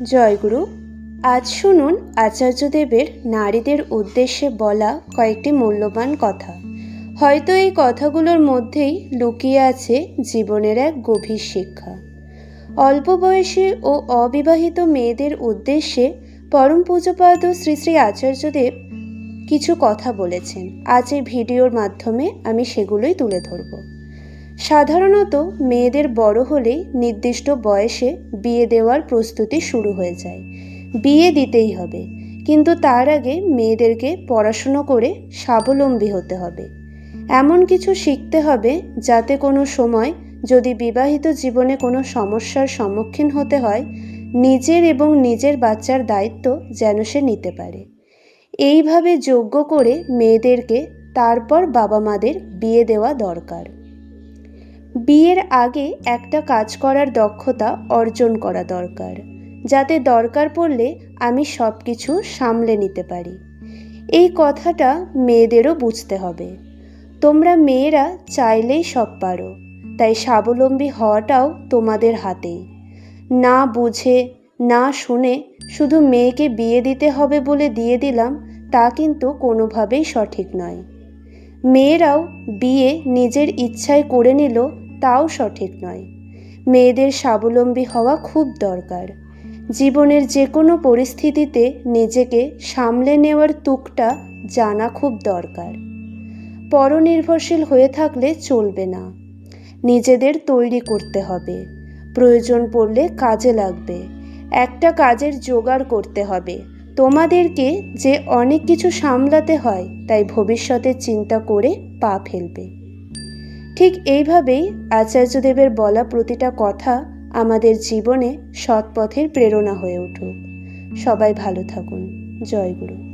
জয়গুরু। আজ শুনুন আচার্যদেবের নারীদের উদ্দেশ্যে বলা কয়েকটি মূল্যবান কথা। হয়তো এই কথাগুলোর মধ্যেই লুকিয়ে আছে জীবনের এক গভীর শিক্ষা। অল্প বয়সী ও অবিবাহিত মেয়েদের উদ্দেশ্যে পরম পূজ্যপাদ শ্রী শ্রী আচার্যদেব কিছু কথা বলেছেন। আজ এই ভিডিওর মাধ্যমে আমি সেগুলোই তুলে ধরব। সাধারণত মেয়েদের বড় হলেই নির্দিষ্ট বয়সে বিয়ে দেওয়ার প্রস্তুতি শুরু হয়ে যায়। বিয়ে দিতেই হবে, কিন্তু তার আগে মেয়েদেরকে পড়াশুনো করে স্বাবলম্বী হতে হবে। এমন কিছু শিখতে হবে যাতে কোনো সময় যদি বিবাহিত জীবনে কোনো সমস্যার সম্মুখীন হতে হয়, নিজের এবং নিজের বাচ্চার দায়িত্ব যেন সে নিতে পারে। এইভাবে যোগ্য করে মেয়েদেরকে তারপর বাবা মাদের বিয়ে দেওয়া দরকার। বিয়ের আগে একটা কাজ করার দক্ষতা অর্জন করা দরকার, যাতে দরকার পড়লে আমি সব কিছু সামলে নিতে পারি। এই কথাটা মেয়েদেরও বুঝতে হবে। তোমরা মেয়েরা চাইলেই সব পারো, তাই স্বাবলম্বী হওয়াটাও তোমাদের হাতেই। না বুঝে না শুনে শুধু মেয়েকে বিয়ে দিতে হবে বলে দিয়ে দিলাম, তা কিন্তু কোনোভাবেই সঠিক নয়। মেয়েরাও বিয়ে নিজের ইচ্ছায় করে নিল, তাও সঠিক নয়। মেয়েদের স্বাবলম্বী হওয়া খুব দরকার। জীবনের যে কোনো পরিস্থিতিতে নিজেকে সামলে নেওয়ার তুকটা জানা খুব দরকার। পরনির্ভরশীল হয়ে থাকলে চলবে না। নিজেদের তৈরি করতে হবে। প্রয়োজন পড়লে কাজে লাগবে। একটা কাজের জোগাড় করতে হবে। তোমাদেরকে যে অনেক কিছু সামলাতে হয়, তাই ভবিষ্যতে চিন্তা করে পা ফেলবে। ঠিক এইভাবেই আচার্যদেবের বলা প্রতিটা কথা আমাদের জীবনে সৎ পথের প্রেরণা হয়ে উঠুক। সবাই ভালো থাকুন। জয় গুরু।